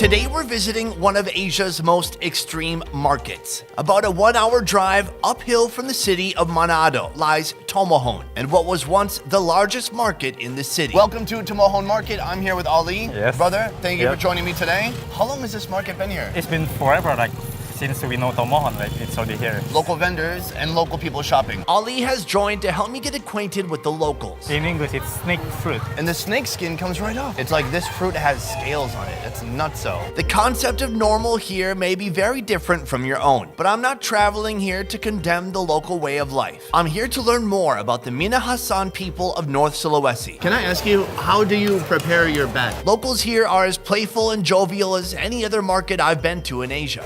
Today we're visiting one of Asia's most extreme markets. About a 1-hour drive uphill from the city of Manado lies Tomohon, and what was once the largest market in the city. Welcome to Tomohon Market. I'm here with Ali. Yes. Brother, thank you Yep. for joining me today. How long has this market been here? It's been forever, like since we know Tomohon, like it's already here. Local vendors and local people shopping. Ali has joined to help me get acquainted with the locals. In English, it's snake fruit. And the snake skin comes right off. It's like this fruit has scales on it. It's nutso. The concept of normal here may be very different from your own, but I'm not traveling here to condemn the local way of life. I'm here to learn more about the Minahasan people of North Sulawesi. Can I ask you, how do you prepare your bat? Locals here are as playful and jovial as any other market I've been to in Asia.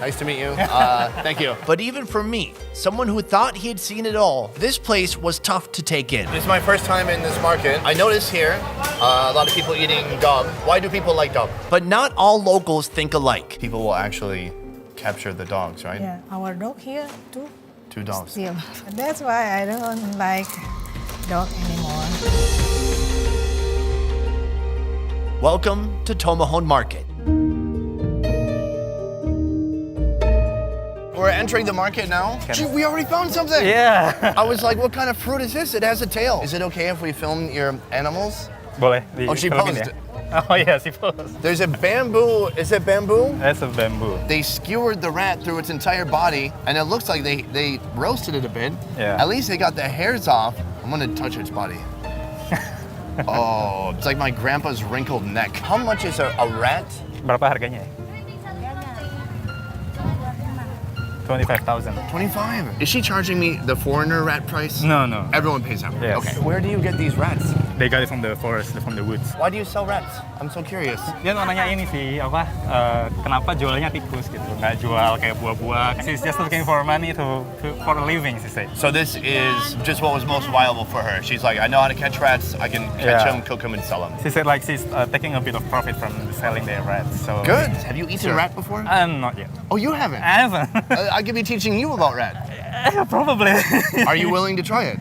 Nice to meet you. Thank you. But even for me, someone who thought he had seen it all, this place was tough to take in. This is my first time in this market. I noticed here a lot of people eating dog. Why do people like dog? But not all locals think alike. People will actually capture the dogs, right? Yeah, our dog here too. 2 dogs. Still. That's why I don't like dog anymore. Welcome to Tomohon Market. We're entering the market now. Gee, we already found something. Yeah. I was like, what kind of fruit is this? It has a tail. Is it okay if we film your animals? Boleh. Oh, she filmin posed. ya? Oh yeah, she posed. There's a bamboo. Is it bamboo? That's a bamboo. They skewered the rat through its entire body, and it looks like they roasted it a bit. Yeah. At least they got the hairs off. I'm gonna touch its body. Oh, it's like my grandpa's wrinkled neck. How much is a rat? Berapa harganya? 25,000. 25. Is she charging me the foreigner rat price? No, no. Everyone pays that. Yes. Okay. Where do you get these rats? They got it from the forest, from the woods. Why do you sell rats? I'm so curious. Dia nanya ini sih, kenapa jualnya tikus gitu, nggak jual kayak buah-buah. She's just looking for money for a living, she said. So this is just what was most viable for her. She's like, I know how to catch rats. I can catch Yeah. them, cook them, and sell them. She said like she's taking a bit of profit from selling their rats. So Good. Have you eaten Sure. rat before? Not yet. Oh, you haven't? I haven't. I could be teaching you about rat. Probably. Are you willing to try it?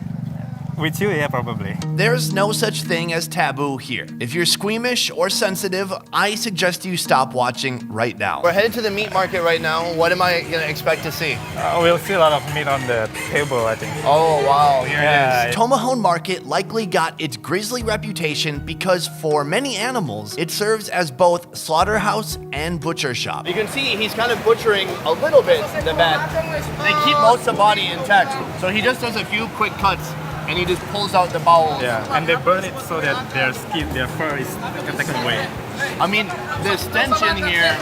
With you, yeah, probably. There's no such thing as taboo here. If you're squeamish or sensitive, I suggest you stop watching right now. We're headed to the meat market right now. What am I gonna expect to see? We'll see a lot of meat on the table, I think. Oh wow, here Yeah. it is. Tomohon Market likely got its grisly reputation because for many animals, it serves as both slaughterhouse and butcher shop. You can see he's kind of butchering a little bit the bat. They keep most of the body intact, so he just does a few quick cuts and he just pulls out the bowels. Yeah, and they burn it so that their skin, their fur is taken away. I mean, the stench in here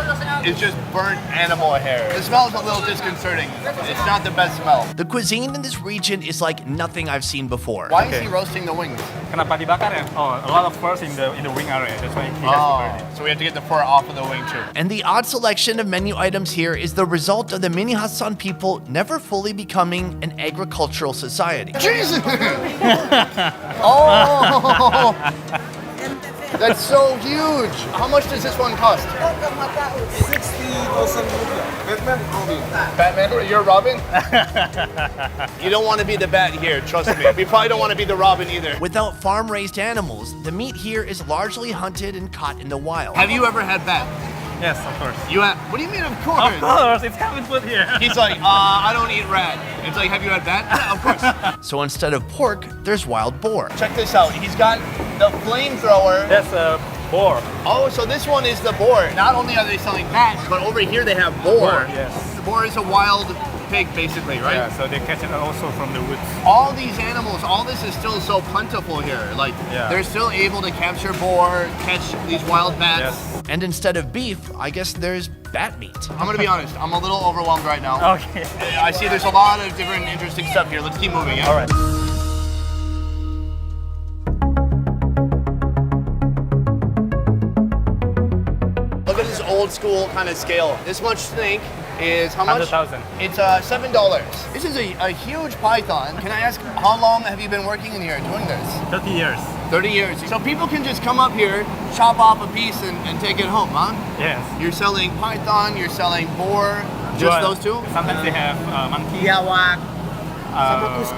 is just burnt animal hair. The smell is a little disconcerting. It's not the best smell. The cuisine in this region is like nothing I've seen before. Why is Okay. he roasting the wings? Kenapa dibakar ya? Oh, a lot of fur in the wing area. That's why he has to burn it. So we have to get the fur off of the wing too. And the odd selection of menu items here is the result of the Minahasan people never fully becoming an agricultural society. Jesus! Oh! That's so huge. How much does this one cost? 60,000 Batman Robin. Batman, you're Robin? You don't want to be the bat here, trust me. We probably don't want to be the Robin either. Without farm-raised animals, the meat here is largely hunted and caught in the wild. Have you ever had bat? Yes, of course. You have? What do you mean, of course? Of course, it's common food here. He's like, I don't eat rat. It's like, have you had bat? Yeah, of course. So instead of pork, there's wild boar. Check this out. He's got the flamethrower. That's a boar. Oh, so this one is the boar. Not only are they selling bat, but over here they have boar. Yes. The boar is a wild pig, basically, right? Yeah, so they catch it also from the woods. All these animals, all this is still so plentiful here. Like, Yeah. they're still able to capture boar, catch these wild bats. Yes. And instead of beef, I guess there's bat meat. I'm gonna be honest, I'm a little overwhelmed right now. Okay. I see there's a lot of different interesting stuff here. Let's keep moving, yeah? All right. Look at this old school kind of scale. This much snake is how much? 100,000. It's $7. This is a huge python. Can I ask, how long have you been working in here doing this? 30 years. 30 years. So people can just come up here, chop off a piece and take it home, huh? Yes. You're selling python, you're selling boar, just Well, those two? Sometimes they have monkey. Biawak. Octopus.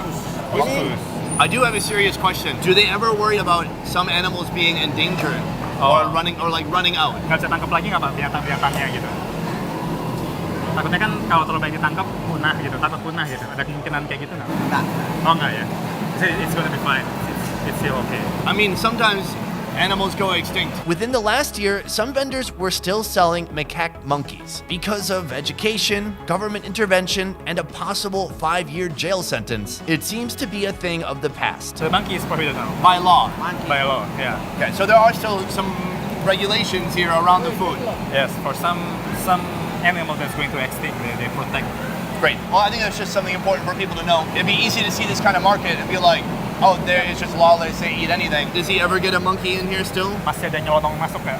I do have a serious question. Do they ever worry about some animals being endangered? or running out. Nggak bisa tangkap lagi nggak Pak binatang-binatangnya gitu? Takutnya kan kalau terlalu banyak ditangkap punah gitu, takut punah gitu. Ada kemungkinan kayak gitu nggak? Enggak. Oh nggak ya? It's gonna be fine. It's still okay. I mean, sometimes animals go extinct. Within the last year, some vendors were still selling macaque monkeys. Because of education, government intervention, and a possible 5-year jail sentence, it seems to be a thing of the past. So the monkey is prohibited now. By law. By law, yeah. Okay, so there are still some regulations here around the food. Yes, for some animal that's going to extinct, they protect. Great. Well, I think that's just something important for people to know. It'd be easy to see this kind of market and be like, oh, there it's just lawless, they eat anything. Does he ever get a monkey in here still? Masih ada nyelonong masuk nggak?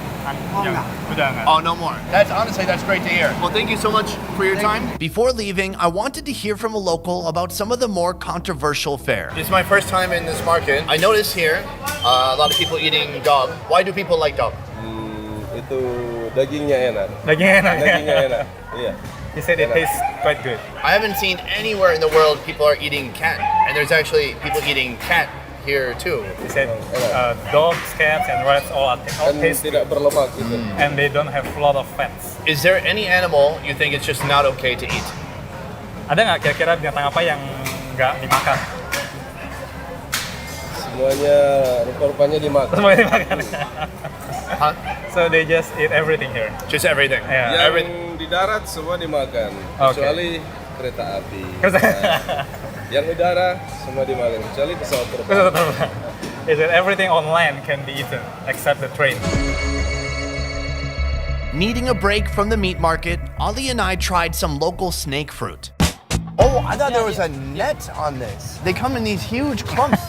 Enggak. Udah nggak? Oh, no more. That's great to hear. Well, thank you so much for your time. Before leaving, I wanted to hear from a local about some of the more controversial fare. This is my first time in this market. I notice here a lot of people eating dog. Why do people like dog? Itu dagingnya enak. Dagingnya enak ya? Dagingnya enak. Iya. He said it tastes quite good. I haven't seen anywhere in the world people are eating cat, and there's actually people eating cat here too. He said dogs, cats, and rats all Kan taste tidak berlemak gitu. and they don't have a lot of fats. Is there any animal you think it's just not okay to eat? Ada nggak kira-kira binatang apa yang nggak dimakan? Semuanya rupa-rupanya dimakan. Semuanya dimakan. Huh? So they just eat everything here. Just everything. Yeah. Yang di darat semua dimakan, kecuali kereta api. Yang udara semua dimakan, kecuali pesawat terbang. Is that everything on land can be eaten except the train? Needing a break from the meat market, Ali and I tried some local snake fruit. Oh, I thought there was a net on this. They come in these huge clumps.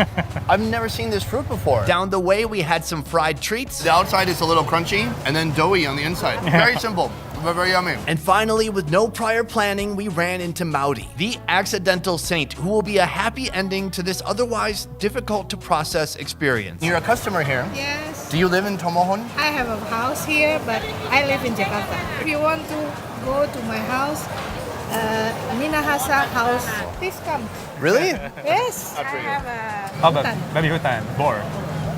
I've never seen this fruit before. Down the way, we had some fried treats. The outside is a little crunchy and then doughy on the inside. Very simple, but very yummy. And finally, with no prior planning, we ran into Maudi, the accidental saint who will be a happy ending to this otherwise difficult to process experience. You're a customer here. Yes, Do you live in Tomohon? I have a house here, but I live in Jakarta. If you want to go to my house, Minahasa house, please come. Really? Yes, I have a Oh, but hutan. baby hutan, boar.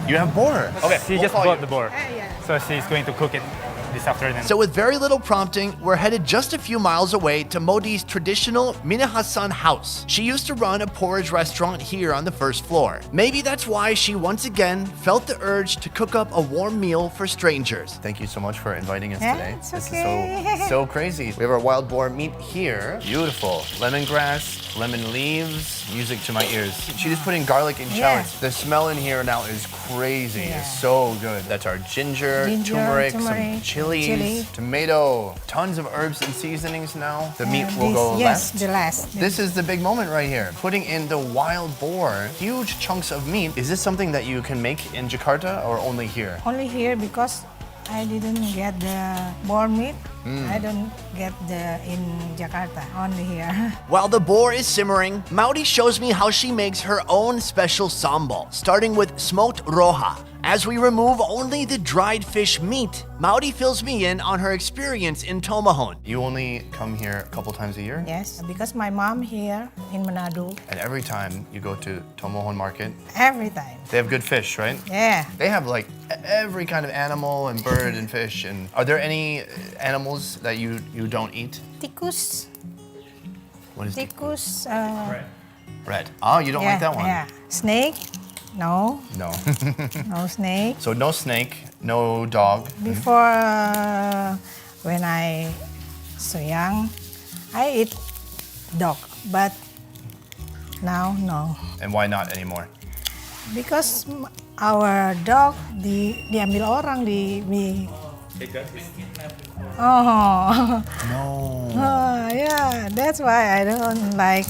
You have boar. Okay, She we'll just call bought you. the boar. Yeah. So she's going to cook it this afternoon. So with very little prompting, we're headed just a few miles away to Modi's traditional Minahasan house. She used to run a porridge restaurant here on the first floor. Maybe that's why she once again felt the urge to cook up a warm meal for strangers. Thank you so much for inviting us Yeah, today. it's This okay. is so crazy. We have our wild boar meat here. Beautiful. Lemongrass, lemon leaves, music to my ears. She's just putting garlic in Yeah. shallots. The smell in here now is crazy. Yeah. It's so good. That's our ginger, Ginger, turmeric, some turmeric, chilies, chili. tomato, tons of herbs and seasonings now. The meat will This- go yes, last. the last. This is the big moment right here. Putting in the wild boar, huge chunks of meat. Is this something that you can make in Jakarta or only here? Only here because I didn't get the boar meat. I don't get the in Jakarta. Only here. While the boar is simmering, Maudi shows me how she makes her own special sambal, starting with smoked roja. As we remove only the dried fish meat, Maudi fills me in on her experience in Tomohon. You only come here a couple times a year? Yes, because my mom here in Manado And every time you go to Tomohon Market, every time. they have good fish, right? Yeah. They have like every kind of animal and bird and fish. And are there any animals that you don't eat? Tikus. What is Tikus. red? Oh, you don't like that one? Yeah. Snake. No. No. No snake. So no snake, no dog. Before when I so young, I eat dog, but now no, And why not anymore? because our dog diambil orang di oh yeah, that's why I don't like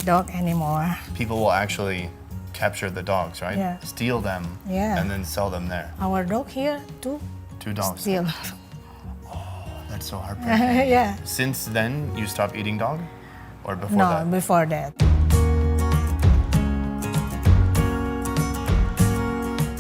dog anymore. People will actually capture the dogs, right? Yeah. Steal them Yeah. and then sell them there. Our dog here too 2 dogs. still. That's so heartbreaking. Yeah. Since then, you stopped eating dog? Or before No, that? before that.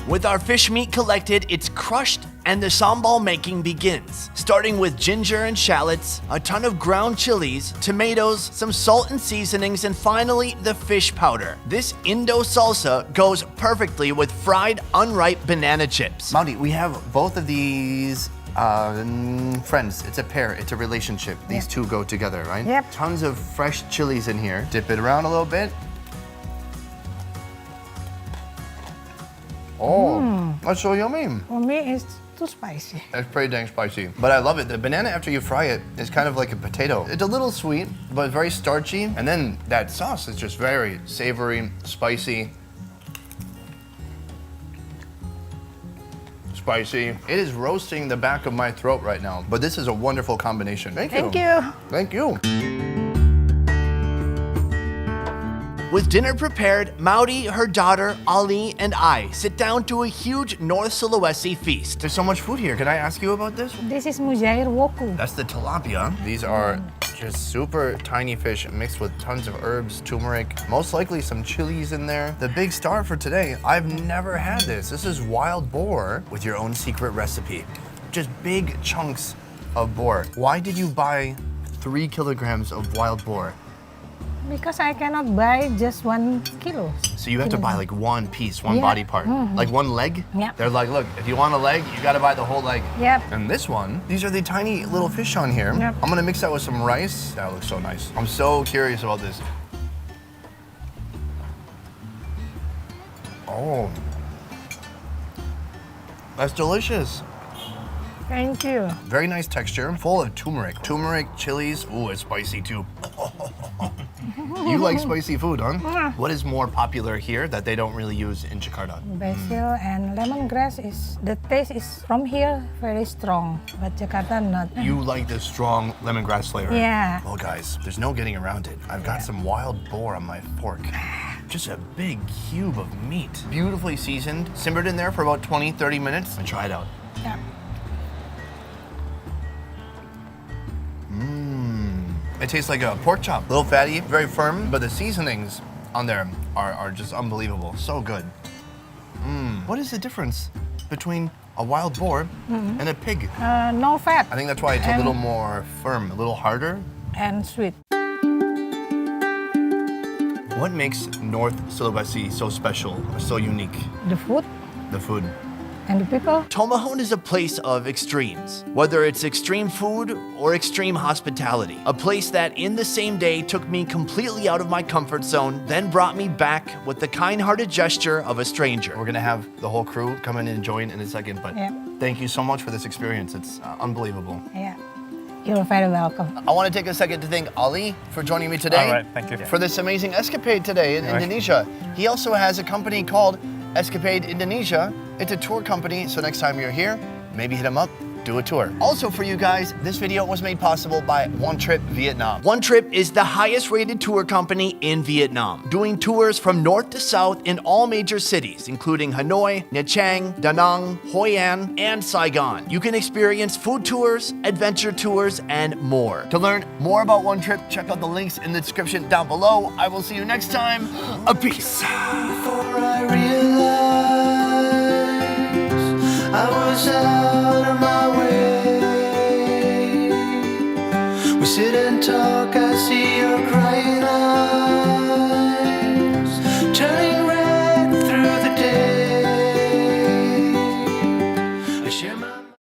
With our fish meat collected, it's crushed, and the sambal making begins, starting with ginger and shallots, a ton of ground chilies, tomatoes, some salt and seasonings, and finally the fish powder. This Indo salsa goes perfectly with fried unripe banana chips. Maudi, we have both of these friends. It's a pair, it's a relationship. These two go together, right? Yep. Tons of fresh chilies in here. Dip it around a little bit. Oh, that's so yummy. For me, it's too spicy. It's pretty dang spicy. But I love it. The banana, after you fry it, is kind of like a potato. It's a little sweet, but very starchy. And then that sauce is just very savory, spicy. Spicy. It is roasting the back of my throat right now. But this is a wonderful combination. Thank you. Thank you. Thank you. With dinner prepared, Maudi, her daughter, Ali, and I sit down to a huge North Sulawesi feast. There's so much food here. Can I ask you about this? This is Mujair Woku. That's the tilapia. These are just super tiny fish mixed with tons of herbs, turmeric, most likely some chilies in there. The big star for today, I've never had this. This is wild boar with your own secret recipe. Just big chunks of boar. Why did you buy 3 kilograms of wild boar? Because I cannot buy just 1 kilo. So you have to buy like one piece, one Yeah. body part. Like one leg? Yep. They're like, look, if you want a leg, you gotta buy the whole leg. Yep. And this one, these are the tiny little fish on here. Yep. I'm gonna mix that with some rice. That looks so nice. I'm so curious about this. Oh. That's delicious. Thank you. Very nice texture, full of turmeric. Turmeric, chilies, ooh, it's spicy too. You like spicy food, huh? What is more popular here that they don't really use in Jakarta? Basil and lemongrass is, the taste is from here very strong, but Jakarta not. You like this strong lemongrass flavor. Yeah. Well, guys, there's no getting around it. I've got some wild boar on my fork. Just a big cube of meat. Beautifully seasoned, simmered in there for about 20, 30 minutes. And try it out. Yeah. It tastes like a pork chop. A little fatty, very firm, but the seasonings on there are just unbelievable. So good. What is the difference between a wild boar and a pig? No fat I think that's why it's a little more firm, a little harder. and sweet. What makes North Sulawesi so special, or so unique? The food The food. and the people. Tomohon is a place of extremes, whether it's extreme food or extreme hospitality. A place that in the same day took me completely out of my comfort zone, then brought me back with the kind-hearted gesture of a stranger. We're gonna have the whole crew come in and join in a second, but Yeah. thank you so much for this experience. It's unbelievable. Yeah. You're very welcome. I want to take a second to thank Ali for joining me today. All right, thank you. For this amazing escapade today in All right. Indonesia. He also has a company called Escapade Indonesia. It's a tour company, so next time you're here, maybe hit him up, do a tour. Also for you guys, this video was made possible by One Trip Vietnam. One Trip is the highest rated tour company in Vietnam, doing tours from north to south in all major cities, including Hanoi, Nha Trang, Da Nang, Hoi An, and Saigon. You can experience food tours, adventure tours, and more. To learn more about One Trip, check out the links in the description down below. I will see you next time. A peace. Before I realized I was out of my way, we sit and talk, I see your crying eyes.